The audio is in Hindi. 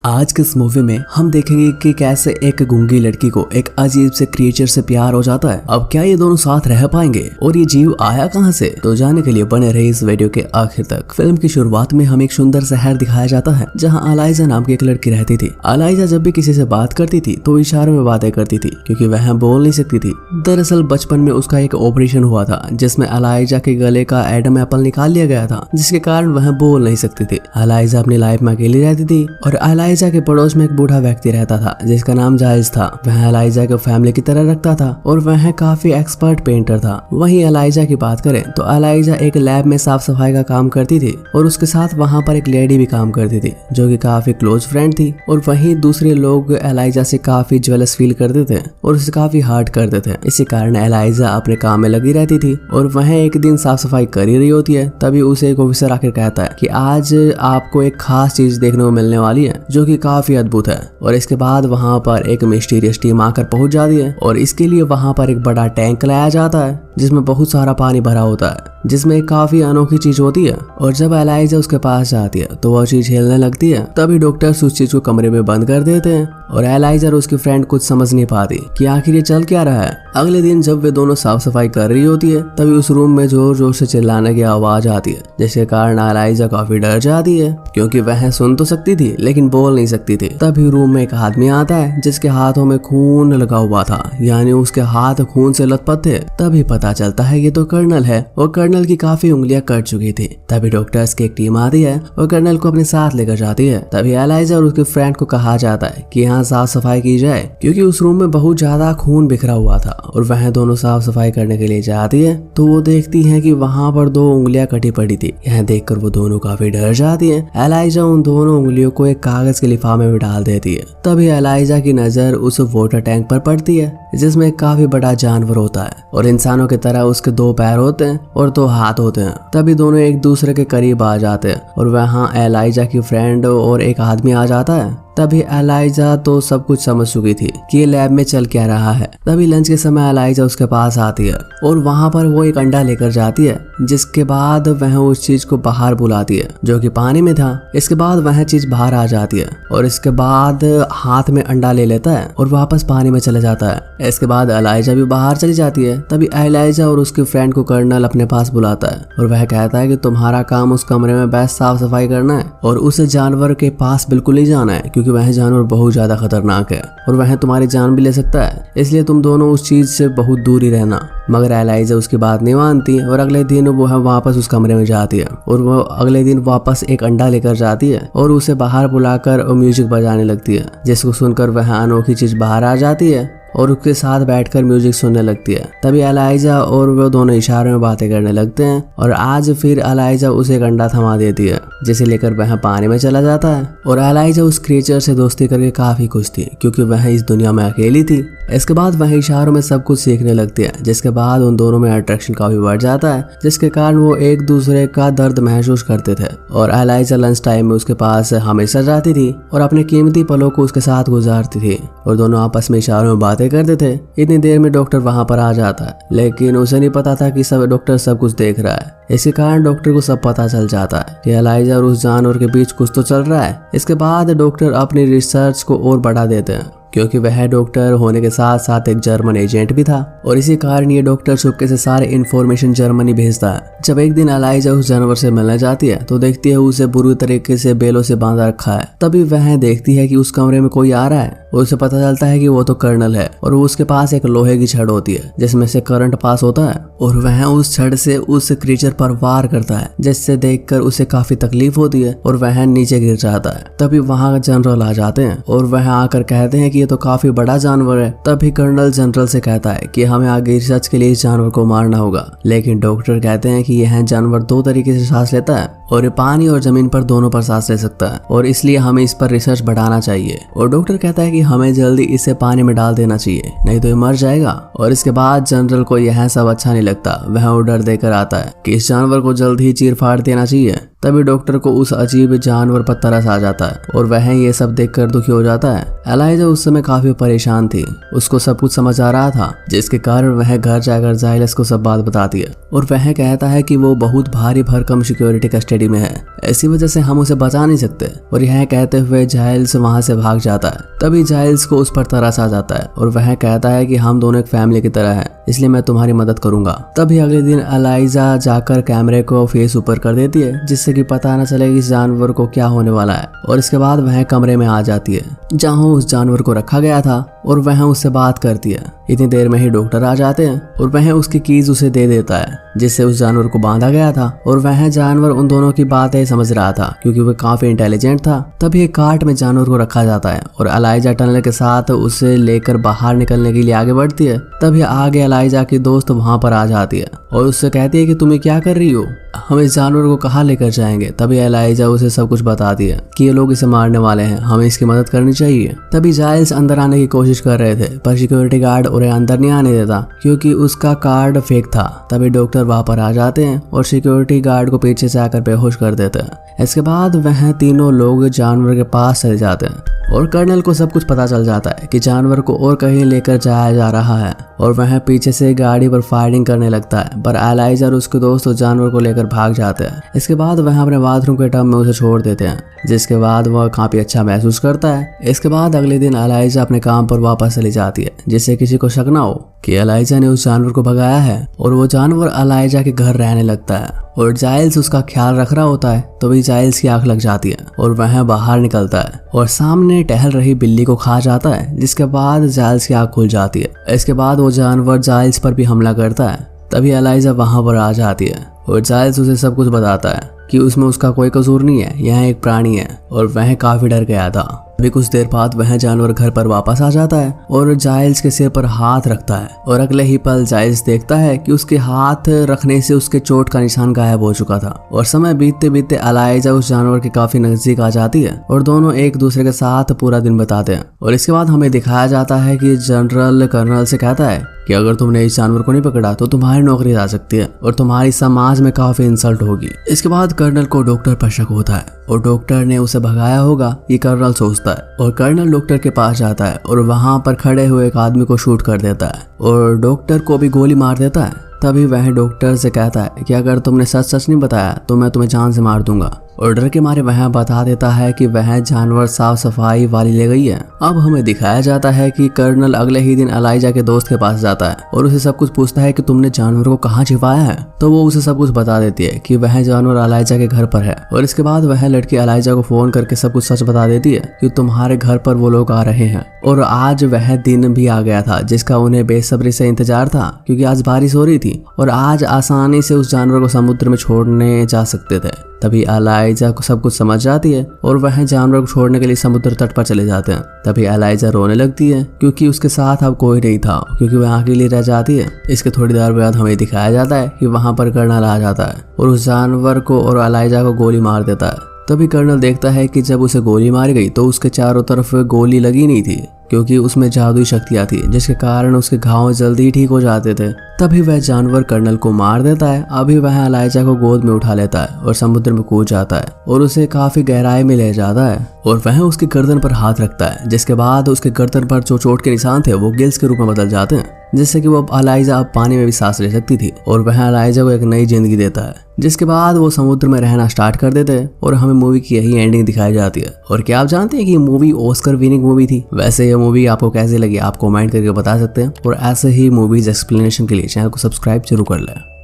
आज के इस मूवी में हम देखेंगे कि कैसे एक गूंगी लड़की को एक अजीब से क्रिएचर से प्यार हो जाता है। अब क्या ये दोनों साथ रह पाएंगे और ये जीव आया कहां से, तो जानने के लिए बने रहे इस वीडियो के आखिर तक। फिल्म की शुरुआत में हमें एक सुंदर शहर दिखाया जाता है जहां अलाइजा नाम की एक लड़की रहती थी। अलाइजा जब भी किसी से बात करती थी तो इशारों में बातें करती थी क्योंकि वह बोल नहीं सकती थी। दरअसल बचपन में उसका एक ऑपरेशन हुआ था जिसमें अलाइजा के गले का एडम एप्पल निकाल लिया गया था, जिसके कारण वह बोल नहीं सकती थी। अलाइजा अपनी लाइफ में अकेली रहती थी और अलाइजा के पड़ोस में एक बूढ़ा व्यक्ति रहता था जिसका नाम जायज था। वह अलाइजा को फैमिली की तरह रखता था और वह काफी एक्सपर्ट पेंटर था। वहीं अलाइजा की बात करें तो अलाइजा एक लैब में साफ सफाई का काम करती थी और उसके साथ वहां पर एक लेडी भी काम करती थी जो कि काफी क्लोज फ्रेंड थी। और वहीं दूसरे लोग अलाइजा से काफी जेलस फील करते थे और उसे काफी हर्ट करते थे। इसी कारण अलाइजा अपने काम में लगी रहती थी और वह एक दिन साफ सफाई कर ही रही होती है। तभी उसे एक ऑफिसर आकर कहता है कि आज आपको एक खास चीज देखने को मिलने वाली है जो कि काफी अद्भुत है। और इसके बाद वहां पर एक मिस्टीरियस टीम आकर पहुंच जाती है और इसके लिए वहां पर एक बड़ा टैंक लाया जाता है जिसमें बहुत सारा पानी भरा होता है, जिसमें काफी अनोखी चीज होती है। और जब अलाइजा उसके पास जाती है तो वह चीज हिलने लगती है। तभी डॉक्टर्स उस चीज को कमरे में बंद कर देते हैं और अलाइजा और उसकी फ्रेंड कुछ समझ नहीं पाती कि आखिर ये चल क्या रहा है। अगले दिन जब वे दोनों साफ सफाई कर रही होती है तभी उस रूम में जोर जोर से चिल्लाने की आवाज आती है, जिसके कारण अलाइजा काफी डर जाती है क्योंकि वह सुन तो सकती थी लेकिन बोल नहीं सकती थी। तभी रूम में एक आदमी आता है जिसके हाथों में खून लगा हुआ था, यानी उसके हाथ खून से लथपथ थे। तभी पता चलता है ये तो कर्नल है और कर्नल की काफी उंगलियां कट चुकी थी। तभी डॉक्टर्स की एक टीम आती है और कर्नल को अपने साथ लेकर जाती है। तभी अलाइजा और उसके फ्रेंड को कहा जाता है कि यहाँ साफ सफाई की जाए क्योंकि उस रूम में बहुत ज्यादा खून बिखरा हुआ था। और वह दोनों साफ सफाई करने के लिए जाती है तो वो देखती है कि वहाँ पर 2 उंगलियां कटी पड़ी थी। यह देखकर वो दोनों काफी डर जाती है। अलाइजा उन दोनों उंगलियों को एक कागज के लिफाफे में डाल देती है। तभी अलाइजा की नजर उस वाटर टैंक पर पड़ती है जिसमें काफी बड़ा जानवर होता है और इंसानों की तरह उसके 2 पैर होते हैं और 2 हाथ होते हैं। तभी दोनों एक दूसरे के करीब आ जाते हैं और वहाँ अलाइजा की फ्रेंड और एक आदमी आ जाता है। तभी अलाइजा तो सब कुछ समझ चुकी थी कि ये लैब में चल क्या रहा है। तभी लंच के समय अलाइजा उसके पास आती है और वहां पर वो एक अंडा लेकर जाती है, जिसके बाद वह उस चीज को बाहर बुलाती है जो कि पानी में था। इसके बाद वह चीज बाहर आ जाती है और इसके बाद हाथ में अंडा ले लेता है और वापस पानी में चले जाता है। इसके बाद अलाइजा भी बाहर चली जाती है। तभी अलाइजा और उसके फ्रेंड को कर्नल अपने पास बुलाता है और वह कहता है कि तुम्हारा काम उस कमरे में बस साफ सफाई करना है और उस जानवर के पास बिल्कुल नहीं जाना है क्योंकि वह जानवर बहुत ज्यादा खतरनाक है और वह तुम्हारी जान भी ले सकता है, इसलिए तुम दोनों उस चीज से बहुत दूर ही रहना। मगर अलाइजा उसकी बात नहीं मानती और अगले दिन वो वापस उस कमरे में जाती है और वो अगले दिन वापस एक अंडा लेकर जाती है और उसे बाहर बुलाकर म्यूजिक बजाने लगती है, जिसको सुनकर वह अनोखी चीज बाहर आ जाती है और उसके साथ बैठकर म्यूजिक सुनने लगती है। तभी अलाइजा और वो दोनों इशारों में बातें करने लगते हैं और आज फिर अलाइजा उसे एक अंडा थमा देती है जिसे लेकर वह पानी में चला जाता है। और अलाइजा उस क्रिएचर से दोस्ती करके काफी खुश थी क्योंकि वह इस दुनिया में अकेली थी। इसके बाद वह इशारों में सब कुछ सीखने लगती है, जिसके बाद उन दोनों में अट्रैक्शन काफी बढ़ जाता है, जिसके कारण वो एक दूसरे का दर्द महसूस करते थे। और अलाइजा लंच टाइम में उसके पास हमेशा जाती थी और अपने कीमती पलों को उसके साथ गुजारती थी और दोनों आपस में इशारों में बातें करते थे। इतनी देर में डॉक्टर वहां पर आ जाता है, लेकिन उसे नहीं पता था कि सब डॉक्टर सब कुछ देख रहा है। इसी कारण डॉक्टर को सब पता चल जाता है कि अलाइजा और उस जानवर के बीच कुछ तो चल रहा है। इसके बाद डॉक्टर अपनी रिसर्च को और बढ़ा देते हैं क्योंकि वह डॉक्टर होने के साथ साथ एक जर्मन एजेंट भी था और इसी कारण ये डॉक्टर चुपके से सारे इन्फॉर्मेशन जर्मनी भेजता है। जब एक दिन अलाइजा उस जानवर से मिलने जाती है तो देखती है उसे बुरी तरीके से बेलों से बांधा रखा है। तभी वह देखती है कि उस कमरे में कोई आ रहा है और उसे पता चलता है कि वो तो कर्नल है और उसके पास एक लोहे की छड़ होती है जिसमें से करंट पास होता है और वह उस छड़ से उस क्रीचर पर वार करता है, जिससे देखकर उसे काफी तकलीफ होती है और वह नीचे गिर जाता है। तभी वहाँ जनरल आ जाते हैं और वह आकर कहते हैं कि ये तो काफी बड़ा जानवर है। तभी कर्नल जनरल से कहता है कि हमें आगे रिसर्च के लिए इस जानवर को मारना होगा, लेकिन डॉक्टर कहते हैं कि यह जानवर 2 तरीके से सांस लेता है और ये पानी और जमीन पर दोनों पर सांस ले सकता है और इसलिए हमें इस पर रिसर्च बढ़ाना चाहिए। और डॉक्टर कहता है कि कि हमें जल्दी इसे पानी में डाल देना चाहिए, नहीं तो ये मर जाएगा। और इसके बाद जनरल को यह सब अच्छा नहीं लगता। वह ऑर्डर देकर आता है कि इस जानवर को जल्द ही चीर फाड़ देना चाहिए। तभी डॉक्टर को उस अजीब जानवर पर तरस आ जाता है और वह ये सब देखकर दुखी हो जाता है। एलाइजा उस समय काफी परेशान थी, उसको सब कुछ समझ आ रहा था, जिसके कारण वह घर जाकर जाइलस को सब बात बताती है और वह कहता है कि वो बहुत भारी भरकम सिक्योरिटी कस्टडी में है, ऐसी वजह से हम उसे बचा नहीं सकते। और यह कहते हुए जाइल्स वहां से भाग जाता है। तभी जाइल्स को उस पर तरस आ जाता है और वह कहता है कि हम दोनों एक फैमिली की तरह है, इसलिए मैं तुम्हारी मदद करूंगा। तभी अगले दिन एलाइजा जाकर कैमरे को फेस ऊपर कर देती है, जिससे कि पता न चले कि इस जानवर को क्या होने वाला है। और इसके बाद वह कमरे में आ जाती है जहां उस जानवर को रखा गया था और वह उससे बात करती है। इतनी देर में ही डॉक्टर आ जाते हैं और वह उसकी कीज उसे दे देता है जिससे उस जानवर को बांधा गया था। और वह जानवर उन दोनों की बातें समझ रहा था क्योंकि वह काफी इंटेलिजेंट था। तभी एक कार्ट में जानवर को रखा जाता है और एलाइजा टनल के साथ उसे लेकर बाहर निकलने के लिए आगे बढ़ती है। तभी आगे एलाइजा की दोस्त वहां पर आ जाती है और उससे कहती है कि तुम क्या कर रही हो, हम इस जानवर को कहाँ लेकर जाएंगे। तभी एलाइजा उसे सब कुछ बताती है कि ये लोग इसे मारने वाले हैं, हमें इसकी मदद करनी चाहिए। तभी जाइल्स अंदर आने की कोशिश कर रहे थे पर सिक्योरिटी गार्ड उन्हें अंदर नहीं आने देता क्योंकि उसका कार्ड फेक था। तभी डॉक्टर वहां पर आ जाते हैं और सिक्योरिटी गार्ड को पीछे से आकर बेहोश कर देते हैं। इसके बाद वह तीनों लोग जानवर के पास चले जाते हैं और कर्नल को सब कुछ पता चल जाता है कि जानवर को और कहीं लेकर जाया जा रहा है और वह पीछे से गाड़ी पर फायरिंग करने लगता है। पर एलाइजा और उसके दोस्त उस जानवर को लेकर भाग जाते हैं। इसके बाद वह अपने बाथरूम के टब में उसे छोड़ देते हैं, जिसके बाद वह काफी अच्छा महसूस करता है। इसके बाद अगले दिन एलाइजा अपने काम पर वापस चली जाती है जिससे किसी को शक ना हो कि एलाइजा ने उस जानवर को भगाया है। और वो जानवर एलाइजा के घर रहने लगता है और जाइल्स उसका ख्याल रख रहा होता है। तो भी जाइल्स की आंख लग जाती है और वह बाहर निकलता है और सामने टहल रही बिल्ली को खा जाता है, जिसके बाद जाइल्स की आंख खुल जाती है। इसके बाद वो जानवर जाइल्स पर भी हमला करता है। तभी एलाइजा वहां पर आ जाती है और जाइल्स उसे सब कुछ बताता है कि उसमें उसका कोई कसूर नहीं है, यह एक प्राणी है। और वह काफी डर गया था। अभी कुछ देर बाद वह जानवर घर पर वापस आ जाता है और जाइल्स के सिर पर हाथ रखता है और अगले ही पल जाइल्स देखता है कि उसके हाथ रखने से उसके चोट का निशान गायब हो चुका था। और समय बीतते बीतते एलाइजा उस जानवर के काफी नजदीक आ जाती है और दोनों एक दूसरे के साथ पूरा दिन बिताते हैं। और इसके बाद हमें दिखाया जाता है कि जनरल कर्नल से कहता है कि अगर तुमने इस जानवर को नहीं पकड़ा तो तुम्हारी नौकरी जा सकती है और तुम्हारी समाज में काफी इंसल्ट होगी। इसके बाद कर्नल को डॉक्टर पर शक होता है और डॉक्टर ने उसे भगाया होगा, ये कर्नल सोचता है। और कर्नल डॉक्टर के पास जाता है और वहां पर खड़े हुए एक आदमी को शूट कर देता है और डॉक्टर को भी गोली मार देता है। तभी वह डॉक्टर से कहता है कि अगर तुमने सच सच नहीं बताया तो मैं तुम्हें जान से मार दूंगा। और डर के मारे वह बता देता है कि वह जानवर साफ सफाई वाली ले गई है। अब हमें दिखाया जाता है कि कर्नल अगले ही दिन एलाइजा के दोस्त के पास जाता है और उसे सब कुछ पूछता है कि तुमने जानवर को कहाँ छिपाया है। तो वो उसे सब कुछ बता देती है कि वह जानवर एलाइजा के घर पर है। और इसके बाद वह लड़की एलाइजा को फोन करके सब कुछ सच बता देती है कि तुम्हारे घर पर वो लोग आ रहे हैं। और आज वह दिन भी आ गया था जिसका उन्हें बेसब्री से इंतजार था क्योंकि आज बारिश हो रही थी और आज आसानी से उस जानवर को समुद्र में छोड़ने जा सकते थे। तभी एलाइजा को सब कुछ समझ जाती है और वह जानवर को छोड़ने के लिए समुद्र तट पर चले जाते हैं। तभी एलाइजा रोने लगती है क्योंकि उसके साथ अब कोई नहीं था, क्योंकि वह अकेली रह जाती है। इसके थोड़ी देर बाद हमें दिखाया जाता है कि वहां पर कर्नल आ जाता है और उस जानवर को और एलाइजा को गोली मार देता है। तभी कर्नल देखता है कि जब उसे गोली मारी गई तो उसके चारों तरफ गोली लगी नहीं थी क्योंकि उसमें जादुई शक्तियां थी जिसके कारण उसके घाव जल्दी ही ठीक हो जाते थे। तभी वह जानवर कर्नल को मार देता है। अभी वह एलाइजा को गोद में उठा लेता है और समुद्र में कूद जाता है और उसे काफी गहराई में ले जाता है और वह उसकी गर्दन पर हाथ रखता है, जिसके बाद उसके गर्दन पर जो चोट के निशान थे वो गिल्स के रूप में बदल जाते हैं, जिससे कि वो एलाइजा अब पानी में भी सांस ले सकती थी। और वह एलाइजा को एक नई जिंदगी देता है, जिसके बाद वो समुद्र में रहना स्टार्ट कर देते हैं और हमें मूवी की यही एंडिंग दिखाई जाती है। और क्या आप जानते हैं कि ये मूवी ऑस्कर विनिंग मूवी थी? वैसे ये मूवी आपको कैसी लगी आप कमेंट करके बता सकते हैं और ऐसे ही मूवीज एक्सप्लेनेशन के लिए चैनल को सब्सक्राइब जरूर कर लें।